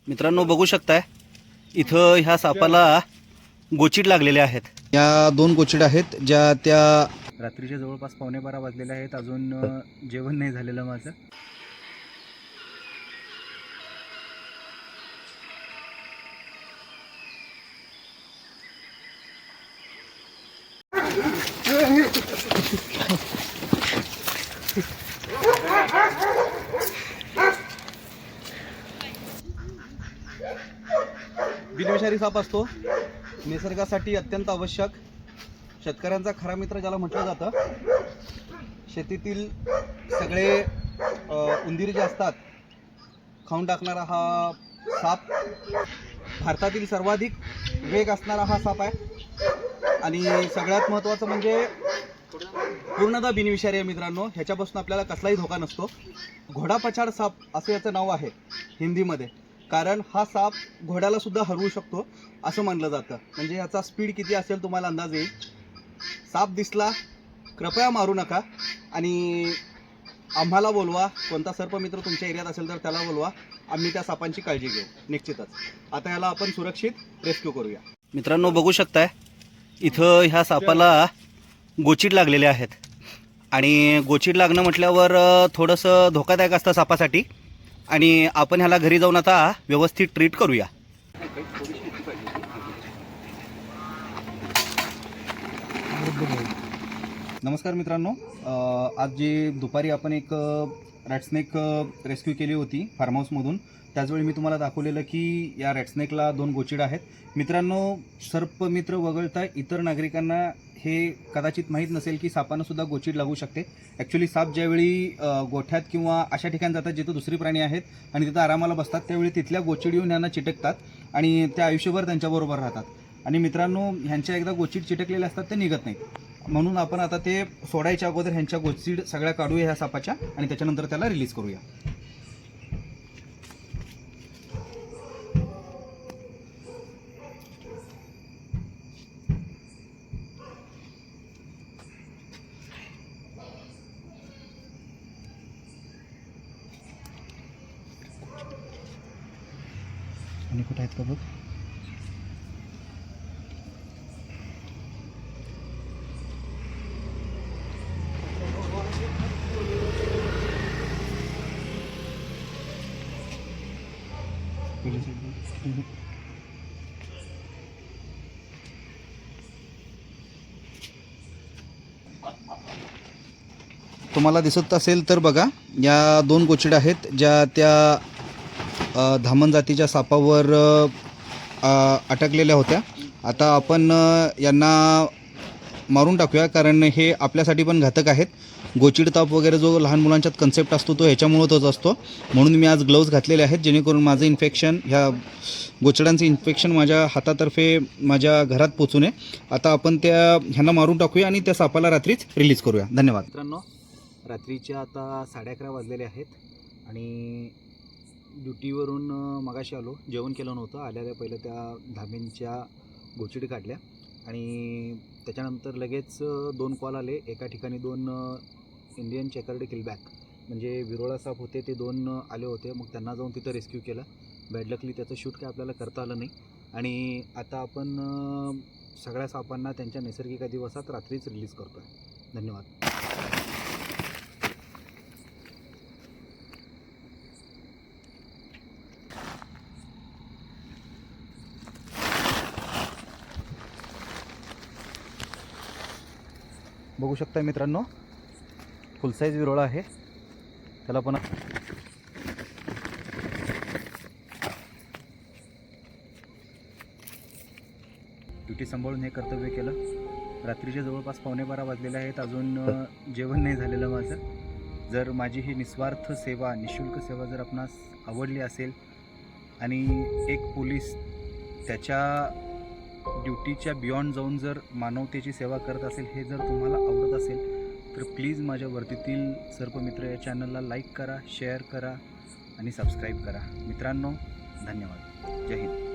मित्रांनो बघू शकताय इथं ह्या सापाला गोचीड लागलेले आहेत। या दोन गोचिड आहेत ज्या त्या रात्रीचे जवळपास 11:15 वाजलेले आहेत। अजून जेवण नाही झालेलं माझं। बिनविषारी साप असतो, निसर्गासाठी अत्यंत आवश्यक, शेतकऱ्यांचा खरा मित्र ज्याला म्हटलं जातं। शेतीतील सगळे उंदीर जे असतात खाऊन टाकणारा हा साप भारतातील सर्वाधिक वेग असणारा हा साप आहे आणि सगळ्यात महत्त्वाचं म्हणजे पूर्णतः बिनविषारी आहे मित्रांनो। ह्याच्यापासून आपल्याला कसलाही धोका नसतो। घोडापछाड साप असं याचं नाव आहे हिंदीमध्ये, कारण हा साप घोड्याला सुद्धा हरवू शकतो असं मानलं जातं। म्हणजे याचा स्पीड किती असेल तुम्हाला अंदाज येईल। साप दिसला कृपया मारू नका आणि आम्हाला बोलवा। कोणता सर्पमित्र तुमच्या एरियात असेल तर त्याला बोलवा, आम्ही त्या सापांची काळजी घेऊ निश्चितच। आता याला आपण सुरक्षित रेस्क्यू करूया। मित्रांनो बघू शकताय इथं ह्या सापाला गोचीड लागलेले आहेत आणि गोचीड लागणं म्हटल्यावर थोडंसं धोकादायक असतं सापासाठी आणि आपण ह्याला घरी जाऊन आता व्यवस्थित ट्रीट करूया। नमस्कार मित्रांनो, आज जी दुपारी आपण एक रॅटस्नेक रेस्क्यू केली होती फार्म हाऊसमधून, त्याचवेळी मी तुम्हाला दाखवलेलं की या रॅटस्नेकला 2 गोचीड आहेत। मित्रांनो, सर्पमित्र वगळता इतर नागरिकांना हे कदाचित माहीत नसेल की सापांना सुद्धा गोचीड लागू शकते। ॲक्च्युली साप ज्यावेळी गोठ्यात किंवा अशा ठिकाणी जातात जिथं दुसरी प्राणी आहेत आणि तिथं आरामाला बसतात, त्यावेळी तिथल्या गोचीड येऊन यांना चिटकतात आणि त्या आयुष्यभर त्यांच्याबरोबर राहतात। आणि मित्रांनो, ह्यांच्या एकदा गोचीड चिटकलेले असतात ते निघत नाहीत, म्हणून आपण आता ते सोडायच्या अगोदर ह्यांच्या गोचीड सगळ्या काढूया ह्या सापाच्या आणि त्याच्यानंतर त्याला रिलीज करूया। आणि कुठे आहेत का बघ। तुम्हाला दिसत असेल तर बघा, या 2 गोचिड आहेत ज्या त्या धामण जातीच्या सापावर अटकलेल्या होत्या। आता आपण यांना मारून टाकूया, कारण हे आपल्यासाठी पण घातक आहेत। गोचिड ताप वगैरे जो लहान मुलांच्यात कन्सेप्ट असतो तो ह्याच्यामुळे तोच असतो, म्हणून मी आज ग्लोव्ज घातलेले आहेत जेणेकरून माझं इन्फेक्शन, ह्या गोचिडांचं इन्फेक्शन माझ्या हातातर्फे माझ्या घरात पोचू नये। आता आपण ह्यांना मारून टाकूया आणि त्या सापाला रात्रीच रिलीज करूया। धन्यवाद मित्रांनो, रात्रीच्या आता 11:30 वाजलेले आहेत आणि ड्युटीवरून मगाशी आलो, जेवण केलं नव्हतं। आल्याला पहिलं त्या धामींच्या गोचिडी काढल्या आणि त्याच्यानंतर लगेच 2 कॉल आले। एका ठिकाणी 2 इंडियन चेकर्ड किलबॅक म्हणजे विरोळा साप होते, ते 2 आले होते। मग त्यांना जाऊन तिथं रेस्क्यू केलं। बॅडलकली त्याचं शूट काय आपल्याला करता आलं नाही आणि आता आपण सगळ्या सापांना त्यांच्या नैसर्गिक अधिवासात रात्रीच रिलीज करतो आहे। धन्यवाद। बघू शकता मित्रांनो, फुल साईज विरोळा आहे। त्याला पण ड्युटी सांभाळून हे कर्तव्य केलं। रात्रीचे जवळपास 11:15 वाजलेले आहेत। अजून जेवण नाही झालेलं माझं। जर माझी ही निस्वार्थ सेवा, निःशुल्क सेवा जर आपणास आवडली असेल आणि एक पोलीस त्याच्या ड्युटीच्या बियॉन्ड जाऊन जर मानवतेची सेवा करत असेल, हे जर तुम्हाला आवडत असेल तर प्लीज माझ्या वरतीतील सर्पमित्र या चॅनलला लाईक करा, शेअर करा आणि सबस्क्राईब करा। मित्रांनो, धन्यवाद। जय हिंद।